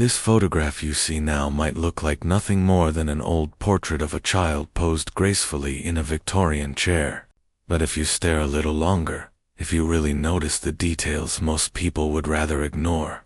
This photograph you see now might look like nothing more than an old portrait of a child posed gracefully in a Victorian chair. But if you stare a little longer, if you really notice the details most people would rather ignore,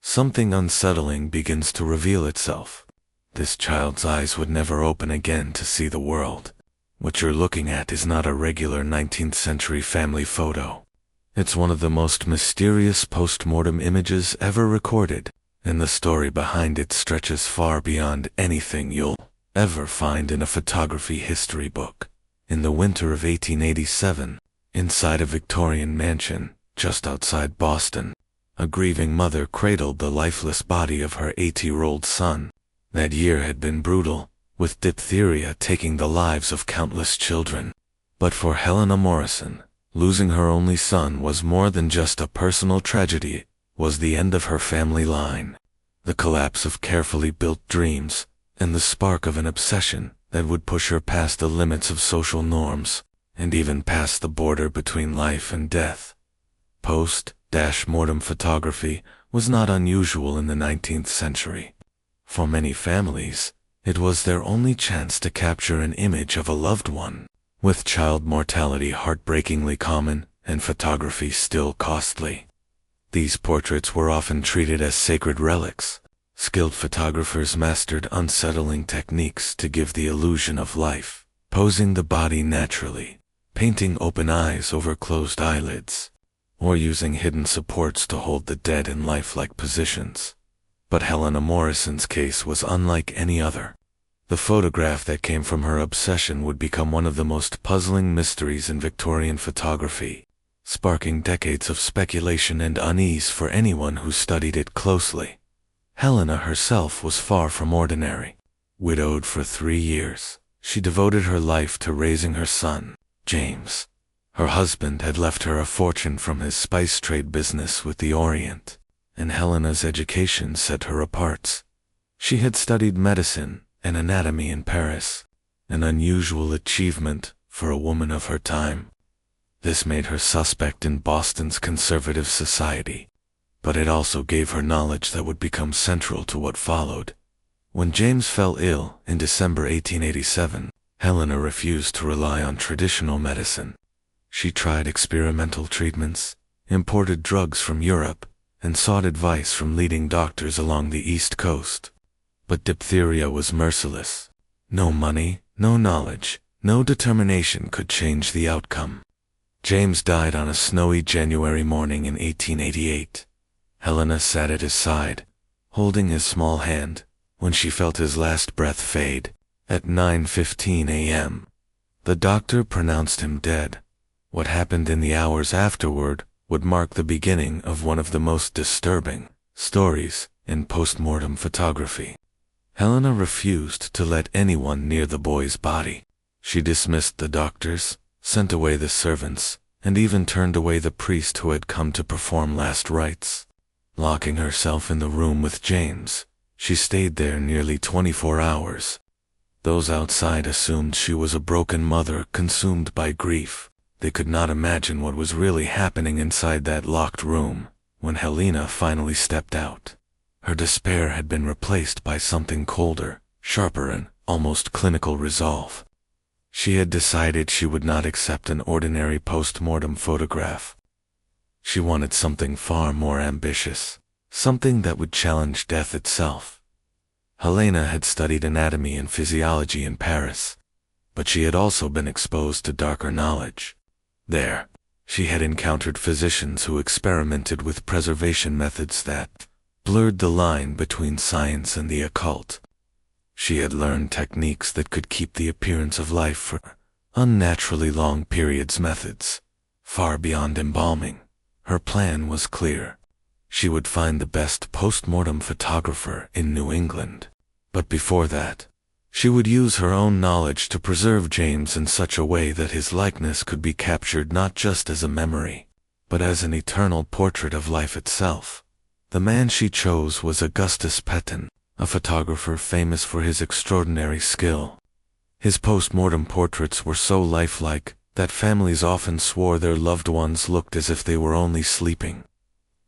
something unsettling begins to reveal itself. This child's eyes would never open again to see the world. What you're looking at is not a regular 19th century family photo. It's one of the most mysterious post-mortem images ever recorded, and the story behind it stretches far beyond anything you'll ever find in a photography history book. In the winter of 1887, inside a Victorian mansion just outside Boston, a grieving mother cradled the lifeless body of her 8-year-old son. That year had been brutal, with diphtheria taking the lives of countless children. But for Helena Morrison, losing her only son was more than just a personal tragedy. It was the end of her family line, the collapse of carefully built dreams, and the spark of an obsession that would push her past the limits of social norms, and even past the border between life and death. Post-mortem photography was not unusual in the 19th century. For many families, it was their only chance to capture an image of a loved one. With child mortality heartbreakingly common and photography still costly, these portraits were often treated as sacred relics. Skilled photographers mastered unsettling techniques to give the illusion of life, posing the body naturally, painting open eyes over closed eyelids, or using hidden supports to hold the dead in lifelike positions. But Helena Morrison's case was unlike any other. The photograph that came from her obsession would become one of the most puzzling mysteries in Victorian photography, sparking decades of speculation and unease for anyone who studied it closely. Helena herself was far from ordinary. Widowed for 3 years, she devoted her life to raising her son, James. Her husband had left her a fortune from his spice trade business with the Orient, and Helena's education set her apart. She had studied medicine and anatomy in Paris, an unusual achievement for a woman of her time. This made her suspect in Boston's conservative society, but it also gave her knowledge that would become central to what followed. When James fell ill in December 1887, Helena refused to rely on traditional medicine. She tried experimental treatments, imported drugs from Europe, and sought advice from leading doctors along the East Coast. But diphtheria was merciless. No money, no knowledge, no determination could change the outcome. James died on a snowy January morning in 1888. Helena sat at his side, holding his small hand, when she felt his last breath fade. At 9:15 a.m., the doctor pronounced him dead. What happened in the hours afterward would mark the beginning of one of the most disturbing stories in post-mortem photography. Helena refused to let anyone near the boy's body. She dismissed the doctors, sent away the servants, and even turned away the priest who had come to perform last rites. Locking herself in the room with James, she stayed there nearly 24 hours. Those outside assumed she was a broken mother consumed by grief. They could not imagine what was really happening inside that locked room. When Helena finally stepped out, her despair had been replaced by something colder, sharper, and almost clinical resolve. She had decided she would not accept an ordinary post-mortem photograph. She wanted something far more ambitious, something that would challenge death itself. Helena had studied anatomy and physiology in Paris, but she had also been exposed to darker knowledge. There, she had encountered physicians who experimented with preservation methods that blurred the line between science and the occult. She had learned techniques that could keep the appearance of life for unnaturally long periods, methods far beyond embalming. Her plan was clear. She would find the best post-mortem photographer in New England. But before that, she would use her own knowledge to preserve James in such a way that his likeness could be captured not just as a memory, but as an eternal portrait of life itself. The man she chose was Augustus Peton, a photographer famous for his extraordinary skill. His post-mortem portraits were so lifelike that families often swore their loved ones looked as if they were only sleeping,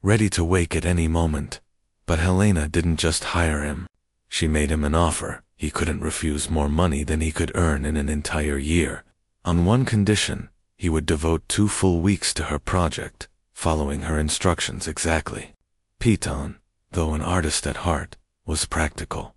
ready to wake at any moment. But Helena didn't just hire him. She made him an offer. He couldn't refuse more money than he could earn in an entire year. On one condition, he would devote 2 full weeks to her project, following her instructions exactly. Piton, though an artist at heart, was practical.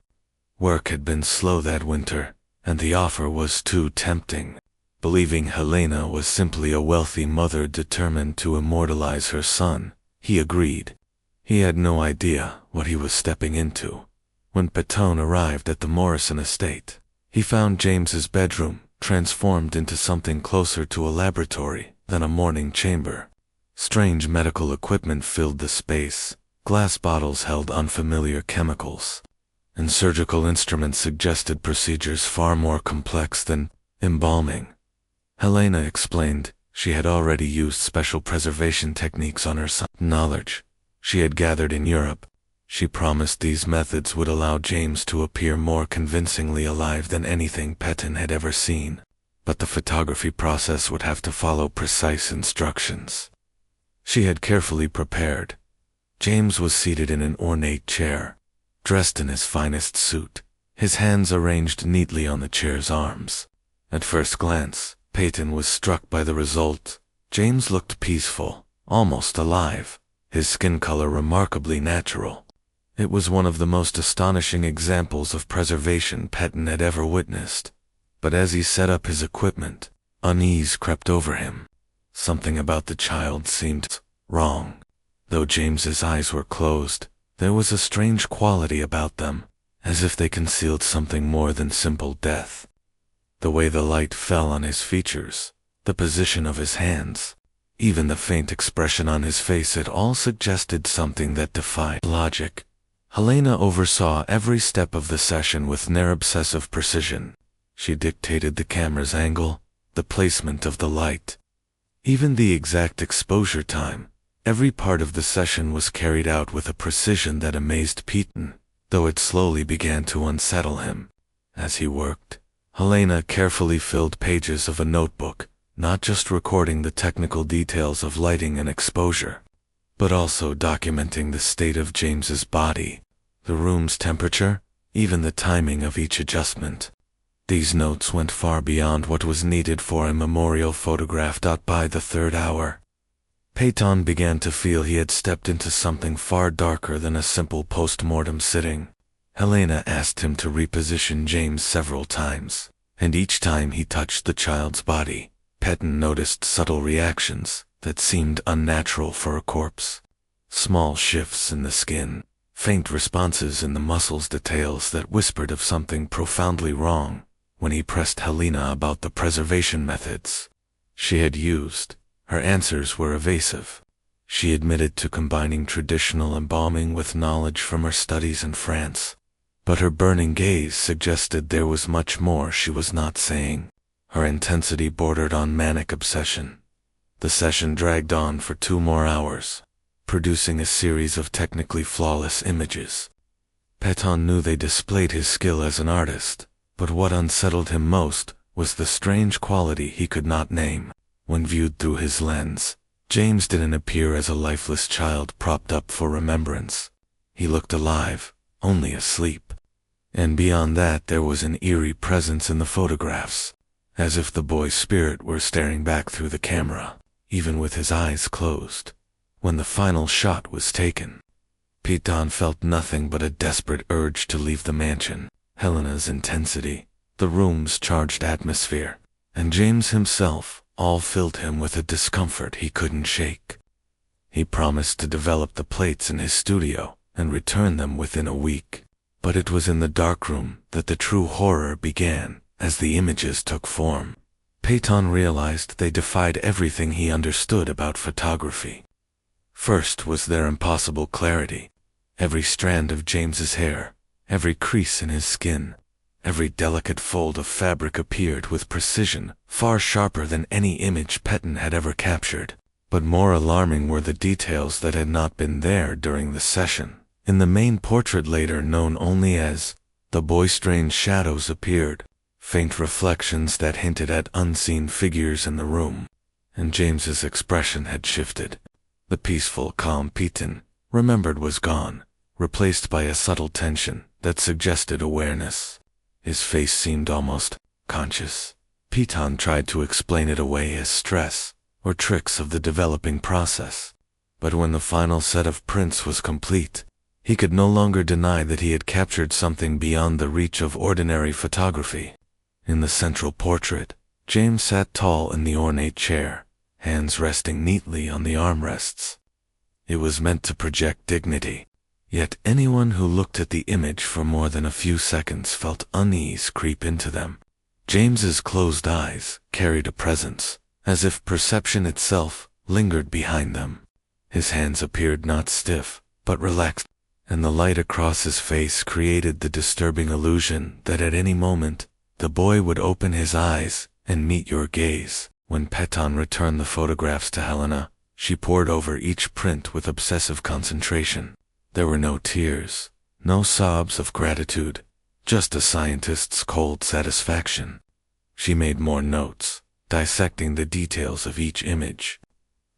Work had been slow that winter, and the offer was too tempting. Believing Helena was simply a wealthy mother determined to immortalize her son, he agreed. He had no idea what he was stepping into. When Piton arrived at the Morrison estate, he found James's bedroom transformed into something closer to a laboratory than a mourning chamber. Strange medical equipment filled the space. Glass bottles held unfamiliar chemicals, and surgical instruments suggested procedures far more complex than embalming. Helena explained she had already used special preservation techniques on her son. Knowledge she had gathered in Europe. She promised these methods would allow James to appear more convincingly alive than anything Piton had ever seen. But the photography process would have to follow precise instructions. She had carefully prepared. James was seated in an ornate chair, dressed in his finest suit, his hands arranged neatly on the chair's arms. At first glance, Piton was struck by the result. James looked peaceful, almost alive, his skin color remarkably natural. It was one of the most astonishing examples of preservation Piton had ever witnessed. But as he set up his equipment, unease crept over him. Something about the child seemed wrong. Though James's eyes were closed, there was a strange quality about them, as if they concealed something more than simple death. The way the light fell on his features, the position of his hands, even the faint expression on his face, it all suggested something that defied logic. Helena oversaw every step of the session with near-obsessive precision. She dictated the camera's angle, the placement of the light, even the exact exposure time. Every part of the session was carried out with a precision that amazed Piton, though it slowly began to unsettle him. As he worked, Helena carefully filled pages of a notebook, not just recording the technical details of lighting and exposure, but also documenting the state of James's body, the room's temperature, even the timing of each adjustment. These notes went far beyond what was needed for a memorial photograph. By the 3rd hour, Piton began to feel he had stepped into something far darker than a simple post-mortem sitting. Helena asked him to reposition James several times, and each time he touched the child's body, Piton noticed subtle reactions that seemed unnatural for a corpse. Small shifts in the skin, faint responses in the muscles, details that whispered of something profoundly wrong. When he pressed Helena about the preservation methods she had used, her answers were evasive. She admitted to combining traditional embalming with knowledge from her studies in France, but her burning gaze suggested there was much more she was not saying. Her intensity bordered on manic obsession. The session dragged on for 2 more hours, producing a series of technically flawless images. Piton knew they displayed his skill as an artist, but what unsettled him most was the strange quality he could not name. When viewed through his lens, James didn't appear as a lifeless child propped up for remembrance. He looked alive, only asleep. And beyond that, there was an eerie presence in the photographs, as if the boy's spirit were staring back through the camera, even with his eyes closed. When the final shot was taken, Piton felt nothing but a desperate urge to leave the mansion. Helena's intensity, the room's charged atmosphere, and James himself all filled him with a discomfort he couldn't shake. He promised to develop the plates in his studio and return them within a week. But it was in the darkroom that the true horror began. As the images took form, Piton realized they defied everything he understood about photography. First was their impossible clarity. Every strand of James's hair, every crease in his skin, every delicate fold of fabric appeared with precision far sharper than any image Piton had ever captured. But more alarming were the details that had not been there during the session. In the main portrait, later known only as the boy, strange shadows appeared, faint reflections that hinted at unseen figures in the room, and James's expression had shifted. The peaceful, calm Piton remembered was gone. replaced by a subtle tension that suggested awareness. His face seemed almost conscious. Piton tried to explain it away as stress or tricks of the developing process. But when the final set of prints was complete, he could no longer deny that he had captured something beyond the reach of ordinary photography. In the central portrait, James sat tall in the ornate chair, hands resting neatly on the armrests. It was meant to project dignity, yet anyone who looked at the image for more than a few seconds felt unease creep into them. James's closed eyes carried a presence, as if perception itself lingered behind them. His hands appeared not stiff, but relaxed, and the light across his face created the disturbing illusion that at any moment, the boy would open his eyes and meet your gaze. When Piton returned the photographs to Helena, she pored over each print with obsessive concentration. There were no tears, no sobs of gratitude, just a scientist's cold satisfaction. She made more notes, dissecting the details of each image.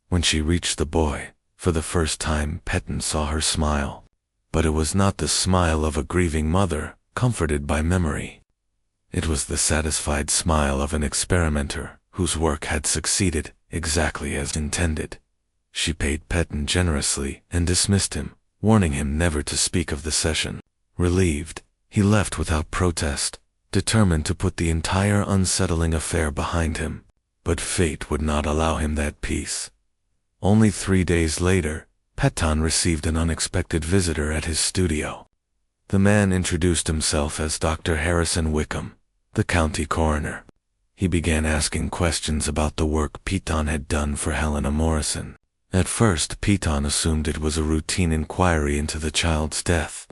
When she reached the boy, for the first time Piton saw her smile. But it was not the smile of a grieving mother, comforted by memory. It was the satisfied smile of an experimenter whose work had succeeded exactly as intended. She paid Piton generously and dismissed him, warning him never to speak of the session. Relieved, he left without protest, determined to put the entire unsettling affair behind him. But fate would not allow him that peace. Only 3 days later, Piton received an unexpected visitor at his studio. The man introduced himself as Dr. Harrison Wickham, the county coroner. He began asking questions about the work Piton had done for Helena Morrison. At first, Piton assumed it was a routine inquiry into the child's death.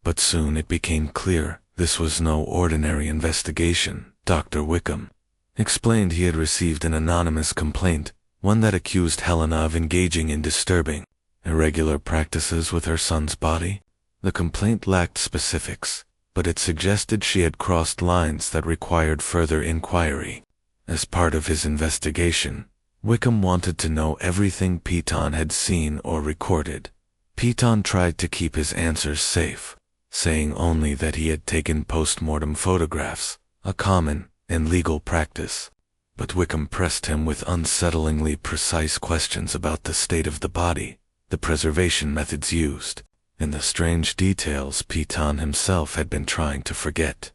But soon it became clear this was no ordinary investigation. Dr. Wickham explained he had received an anonymous complaint, one that accused Helena of engaging in disturbing, irregular practices with her son's body. The complaint lacked specifics, but it suggested she had crossed lines that required further inquiry. As part of his investigation, Wickham wanted to know everything Piton had seen or recorded. Piton tried to keep his answers safe, saying only that he had taken post-mortem photographs, a common and legal practice. But Wickham pressed him with unsettlingly precise questions about the state of the body, the preservation methods used, and the strange details Piton himself had been trying to forget.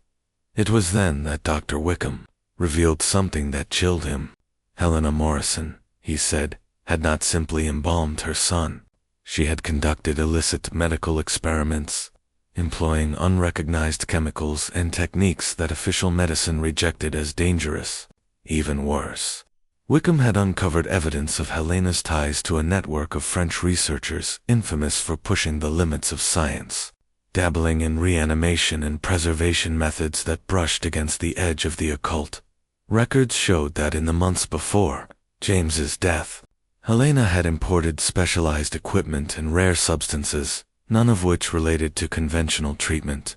It was then that Dr. Wickham revealed something that chilled him. Helena Morrison, he said, had not simply embalmed her son. She had conducted illicit medical experiments, employing unrecognized chemicals and techniques that official medicine rejected as dangerous. Even worse, Wickham had uncovered evidence of Helena's ties to a network of French researchers infamous for pushing the limits of science, dabbling in reanimation and preservation methods that brushed against the edge of the occult. Records showed that in the months before James's death, Helena had imported specialized equipment and rare substances, none of which related to conventional treatment.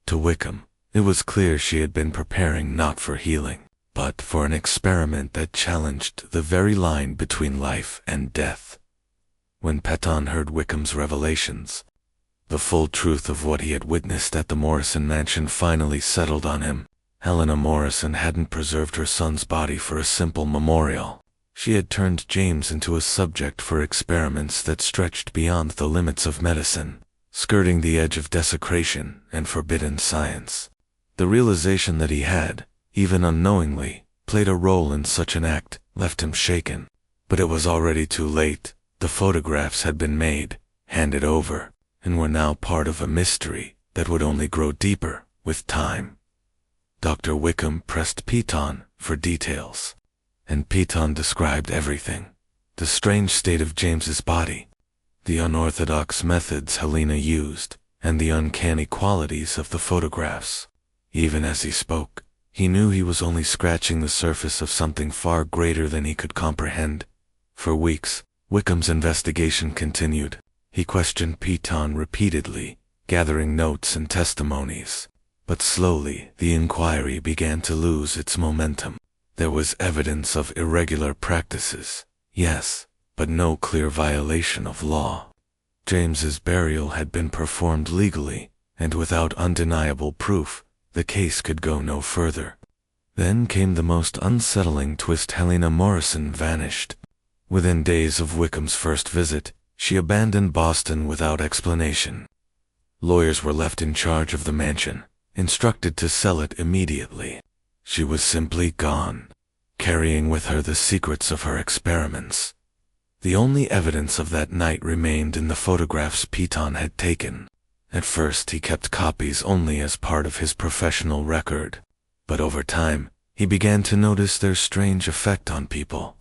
To Wickham, it was clear she had been preparing not for healing, but for an experiment that challenged the very line between life and death. When Piton heard Wickham's revelations, the full truth of what he had witnessed at the Morrison mansion finally settled on him. Helena Morrison hadn't preserved her son's body for a simple memorial. She had turned James into a subject for experiments that stretched beyond the limits of medicine, skirting the edge of desecration and forbidden science. The realization that he had, even unknowingly, played a role in such an act left him shaken. But it was already too late. The photographs had been made, handed over, and were now part of a mystery that would only grow deeper with time. Dr. Wickham pressed Piton for details, and Piton described everything: the strange state of James's body, the unorthodox methods Helena used, and the uncanny qualities of the photographs. Even as he spoke, he knew he was only scratching the surface of something far greater than he could comprehend. For weeks, Wickham's investigation continued. He questioned Piton repeatedly, gathering notes and testimonies. But slowly, the inquiry began to lose its momentum. There was evidence of irregular practices, yes, but no clear violation of law. James's burial had been performed legally, and without undeniable proof, the case could go no further. Then came the most unsettling twist. Helena Morrison vanished. Within days of Wickham's first visit, she abandoned Boston without explanation. Lawyers were left in charge of the mansion, instructed to sell it immediately. She was simply gone, carrying with her the secrets of her experiments. The only evidence of that night remained in the photographs Piton had taken. At first he kept copies only as part of his professional record, but over time, he began to notice their strange effect on people.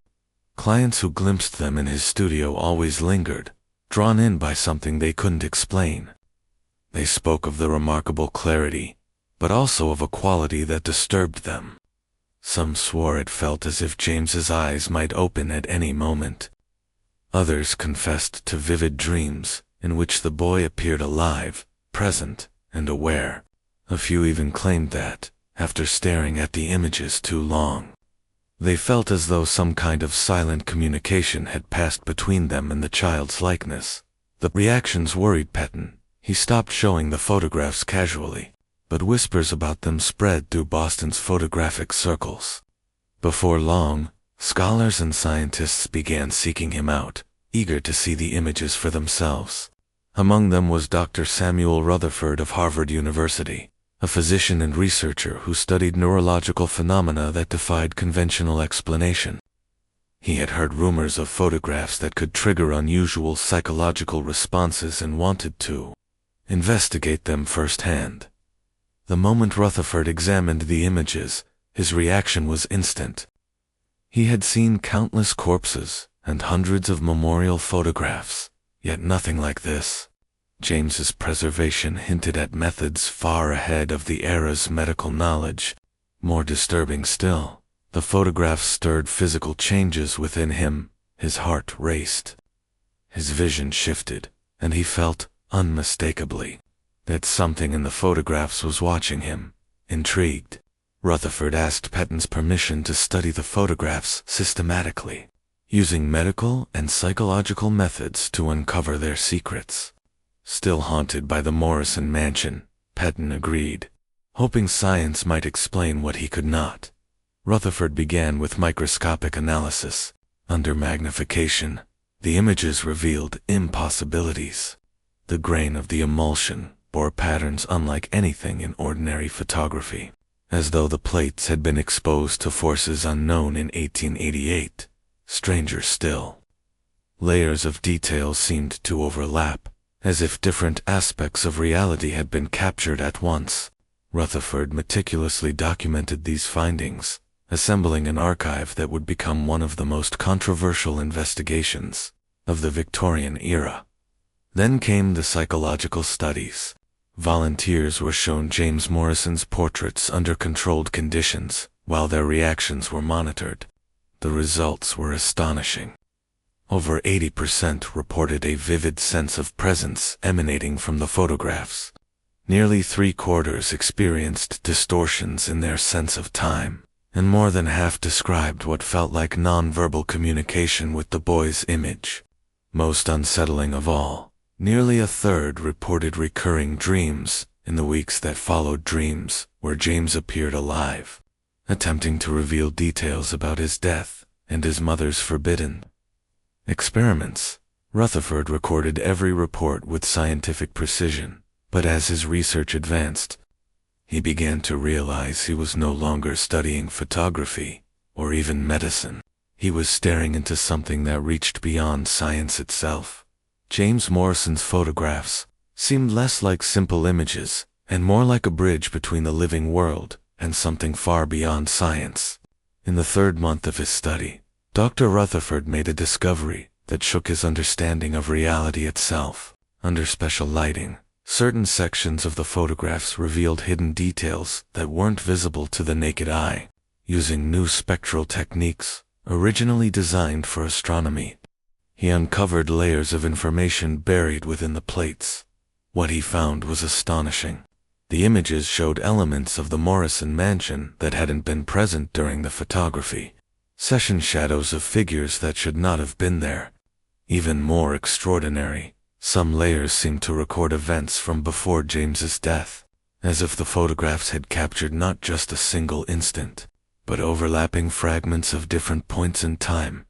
Clients who glimpsed them in his studio always lingered, drawn in by something they couldn't explain. They spoke of the remarkable clarity, but also of a quality that disturbed them. Some swore it felt as if James's eyes might open at any moment. Others confessed to vivid dreams, in which the boy appeared alive, present, and aware. A few even claimed that, after staring at the images too long, they felt as though some kind of silent communication had passed between them and the child's likeness. The reactions worried Petton. He stopped showing the photographs casually, but whispers about them spread through Boston's photographic circles. Before long, scholars and scientists began seeking him out, eager to see the images for themselves. Among them was Dr. Samuel Rutherford of Harvard University, a physician and researcher who studied neurological phenomena that defied conventional explanation. He had heard rumors of photographs that could trigger unusual psychological responses and wanted to investigate them firsthand. The moment Rutherford examined the images, his reaction was instant. He had seen countless corpses and hundreds of memorial photographs, yet nothing like this. James's preservation hinted at methods far ahead of the era's medical knowledge. More disturbing still, the photographs stirred physical changes within him. His heart raced. His vision shifted, and he felt, unmistakably, that something in the photographs was watching him. Intrigued, Rutherford asked Petton's permission to study the photographs systematically, using medical and psychological methods to uncover their secrets. Still haunted by the Morrison mansion, Petton agreed, hoping science might explain what he could not. Rutherford began with microscopic analysis. Under magnification, the images revealed impossibilities. The grain of the emulsion bore patterns unlike anything in ordinary photography, as though the plates had been exposed to forces unknown in 1888. Stranger still, layers of detail seemed to overlap, as if different aspects of reality had been captured at once. Rutherford meticulously documented these findings, assembling an archive that would become one of the most controversial investigations of the Victorian era. Then came the psychological studies. Volunteers were shown James Morrison's portraits under controlled conditions, while their reactions were monitored. The results were astonishing. Over 80% reported a vivid sense of presence emanating from the photographs. Nearly 3/4 experienced distortions in their sense of time, and more than half described what felt like non-verbal communication with the boy's image. Most unsettling of all, nearly 1/3 reported recurring dreams in the weeks that followed, dreams where James appeared alive, attempting to reveal details about his death and his mother's forbidden experiments. Rutherford recorded every report with scientific precision, but as his research advanced, he began to realize he was no longer studying photography or even medicine. He was staring into something that reached beyond science itself. James Morrison's photographs seemed less like simple images and more like a bridge between the living world and something far beyond science. In the 3rd month of his study, Dr. Rutherford made a discovery that shook his understanding of reality itself. Under special lighting, certain sections of the photographs revealed hidden details that weren't visible to the naked eye. Using new spectral techniques, originally designed for astronomy, he uncovered layers of information buried within the plates. What he found was astonishing. The images showed elements of the Morrison mansion that hadn't been present during the photography. Session shadows of figures that should not have been there. Even more extraordinary, Some layers seemed to record events from before James's death, as if the photographs had captured not just a single instant, but overlapping fragments of different points in time.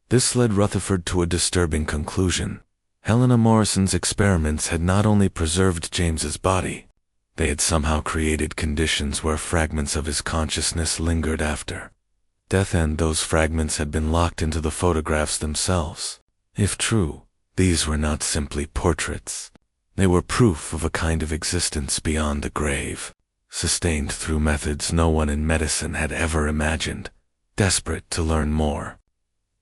This led Rutherford to a disturbing conclusion. Helena Morrison's experiments had not only preserved James's body, they had somehow created conditions where fragments of his consciousness lingered after death, and those fragments had been locked into the photographs themselves. If true, these were not simply portraits. They were proof of a kind of existence beyond the grave, sustained through methods no one in medicine had ever imagined. Desperate to learn more,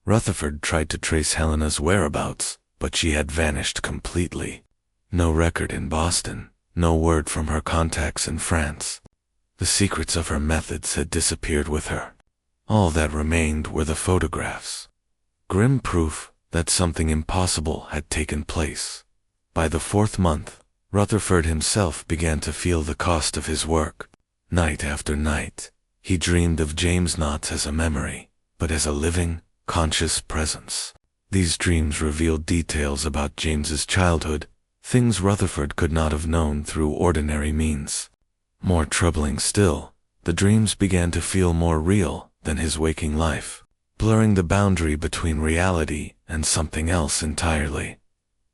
Rutherford tried to trace Helena's whereabouts, but she had vanished completely. No record in Boston, no word from her contacts in France. The secrets of her methods had disappeared with her. All that remained were the photographs. Grim proof that something impossible had taken place. By the 4th month, Rutherford himself began to feel the cost of his work. Night after night, he dreamed of James not as a memory, but as a living, conscious presence. These dreams revealed details about James's childhood, things Rutherford could not have known through ordinary means. More troubling still, the dreams began to feel more real than his waking life, blurring the boundary between reality and something else entirely.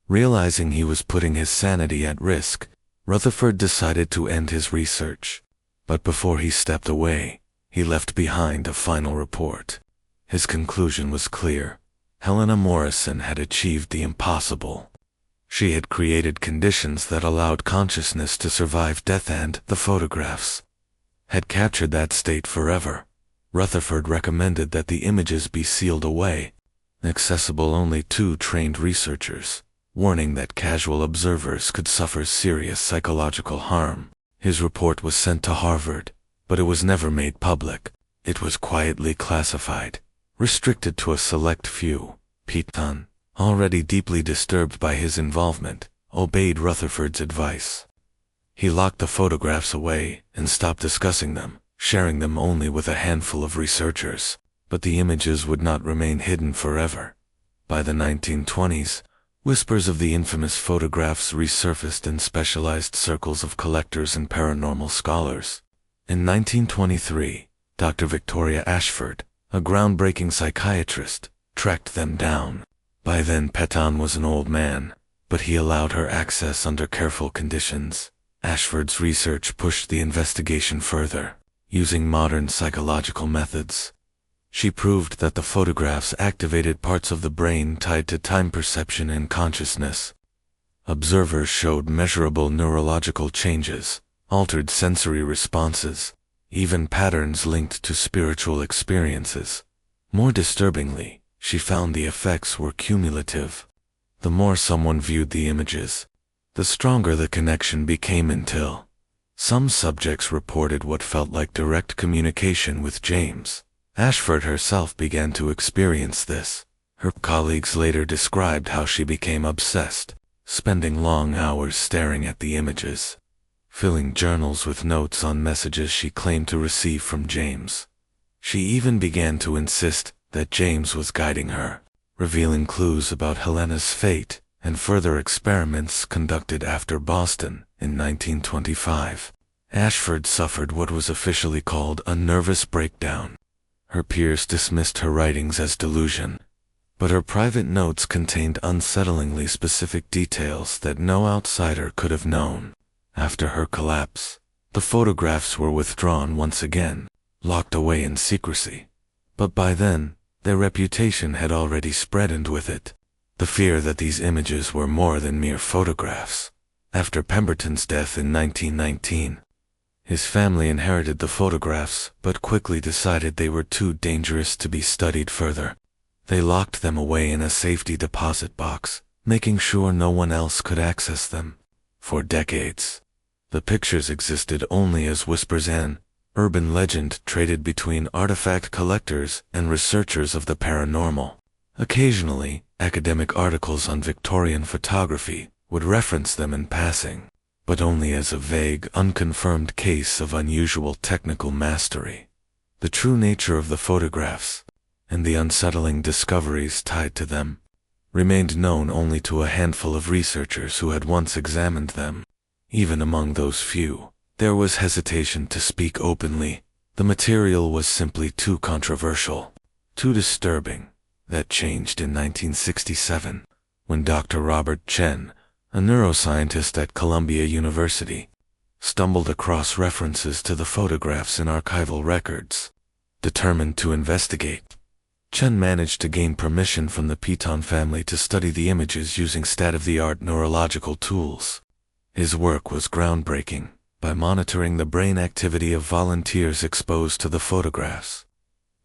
Realizing he was putting his sanity at risk, Rutherford decided to end his research. But before he stepped away, he left behind a final report. His conclusion was clear. Helena Morrison had achieved the impossible. She had created conditions that allowed consciousness to survive death, and the photographs had captured that state forever. Rutherford recommended that the images be sealed away, accessible only to trained researchers, warning that casual observers could suffer serious psychological harm. His report was sent to Harvard, but it was never made public. It was quietly classified, restricted to a select few. Piton, already deeply disturbed by his involvement, obeyed Rutherford's advice. He locked the photographs away and stopped discussing them, sharing them only with a handful of researchers. But the images would not remain hidden forever. By the 1920s, whispers of the infamous photographs resurfaced in specialized circles of collectors and paranormal scholars. In 1923, Dr. Victoria Ashford, a groundbreaking psychiatrist, tracked them down. By then Petan was an old man, but he allowed her access under careful conditions. Ashford's research pushed the investigation further, using modern psychological methods. She proved that the photographs activated parts of the brain tied to time perception and consciousness. Observers showed measurable neurological changes, altered sensory responses, even patterns linked to spiritual experiences. More disturbingly, she found the effects were cumulative. The more someone viewed the images, the stronger the connection became, until some subjects reported what felt like direct communication with James. Ashford herself began to experience this. Her colleagues later described how she became obsessed, spending long hours staring at the images, filling journals with notes on messages she claimed to receive from James. She even began to insist that James was guiding her, revealing clues about Helena's fate and further experiments conducted after Boston in 1925. Ashford suffered what was officially called a nervous breakdown. Her peers dismissed her writings as delusion, but her private notes contained unsettlingly specific details that no outsider could have known. After her collapse, the photographs were withdrawn once again, locked away in secrecy. But by then, their reputation had already spread, and with it, the fear that these images were more than mere photographs. After Pemberton's death in 1919, his family inherited the photographs, but quickly decided they were too dangerous to be studied further. They locked them away in a safety deposit box, making sure no one else could access them. For decades, the pictures existed only as whispers, an urban legend traded between artifact collectors and researchers of the paranormal. Occasionally, academic articles on Victorian photography would reference them in passing, but only as a vague, unconfirmed case of unusual technical mastery. The true nature of the photographs, and the unsettling discoveries tied to them, remained known only to a handful of researchers who had once examined them. Even among those few, there was hesitation to speak openly. The material was simply too controversial, too disturbing. That changed in 1967, when Dr. Robert Chen, a neuroscientist at Columbia University, stumbled across references to the photographs in archival records. Determined to investigate, Chen managed to gain permission from the Piton family to study the images using state-of-the-art neurological tools. His work was groundbreaking by monitoring the brain activity of volunteers exposed to the photographs.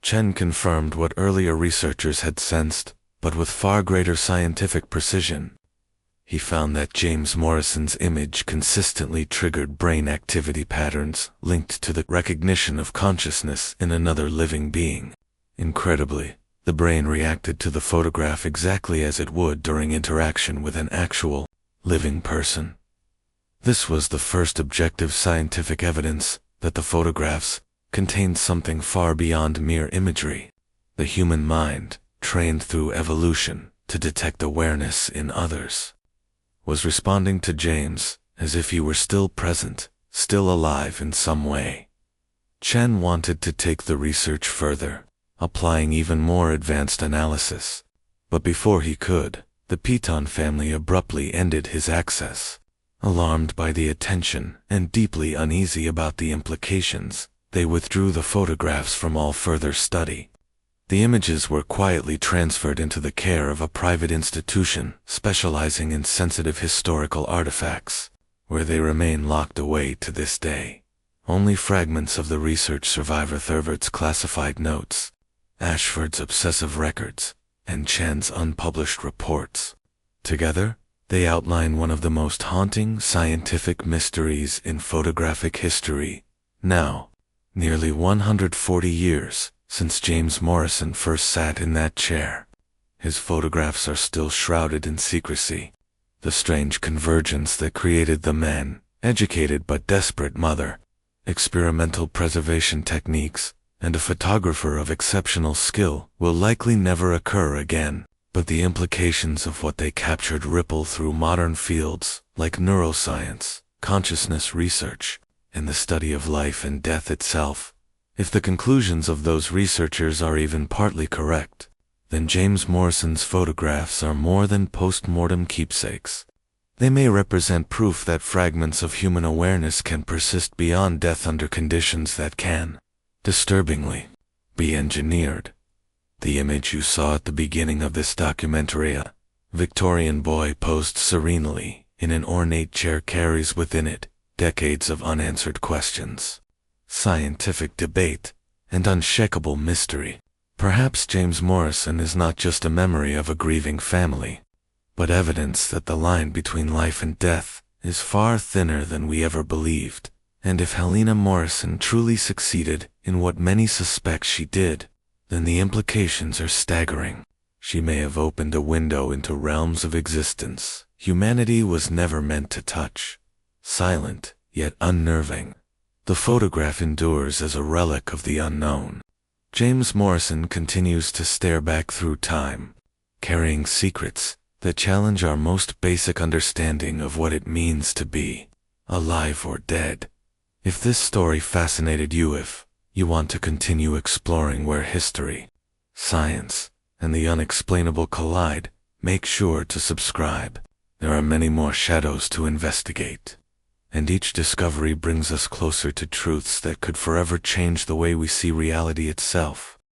Chen confirmed what earlier researchers had sensed, but with far greater scientific precision. He found that James Morrison's image consistently triggered brain activity patterns linked to the recognition of consciousness in another living being. Incredibly, the brain reacted to the photograph exactly as it would during interaction with an actual, living person. This was the first objective scientific evidence that the photographs contained something far beyond mere imagery. The human mind, trained through evolution to detect awareness in others, was responding to James as if he were still present, still alive in some way. Chen wanted to take the research further, applying even more advanced analysis. But before he could, the Piton family abruptly ended his access. Alarmed by the attention and deeply uneasy about the implications, they withdrew the photographs from all further study. The images were quietly transferred into the care of a private institution specializing in sensitive historical artifacts, where they remain locked away to this day. Only fragments of the research survivor Thurbert's classified notes, Ashford's obsessive records, and Chen's unpublished reports. Together, they outline one of the most haunting scientific mysteries in photographic history. Now, nearly 140 years since James Morrison first sat in that chair, his photographs are still shrouded in secrecy. The strange convergence that created the man, educated but desperate mother, experimental preservation techniques, and a photographer of exceptional skill will likely never occur again. But the implications of what they captured ripple through modern fields like neuroscience, consciousness research, and the study of life and death itself. If the conclusions of those researchers are even partly correct, then James Morrison's photographs are more than post-mortem keepsakes. They may represent proof that fragments of human awareness can persist beyond death under conditions that can, disturbingly, be engineered. The image you saw at the beginning of this documentary, a Victorian boy posed serenely in an ornate chair, carries within it decades of unanswered questions, scientific debate, and unshakable mystery. Perhaps James Morrison is not just a memory of a grieving family, but evidence that the line between life and death is far thinner than we ever believed. And if Helena Morrison truly succeeded in what many suspect she did, then the implications are staggering. She may have opened a window into realms of existence humanity was never meant to touch. Silent, yet unnerving, the photograph endures as a relic of the unknown. James Morrison continues to stare back through time, carrying secrets that challenge our most basic understanding of what it means to be alive or dead. If this story fascinated you, if you want to continue exploring where history, science, and the unexplainable collide, make sure to subscribe. There are many more shadows to investigate, and each discovery brings us closer to truths that could forever change the way we see reality itself.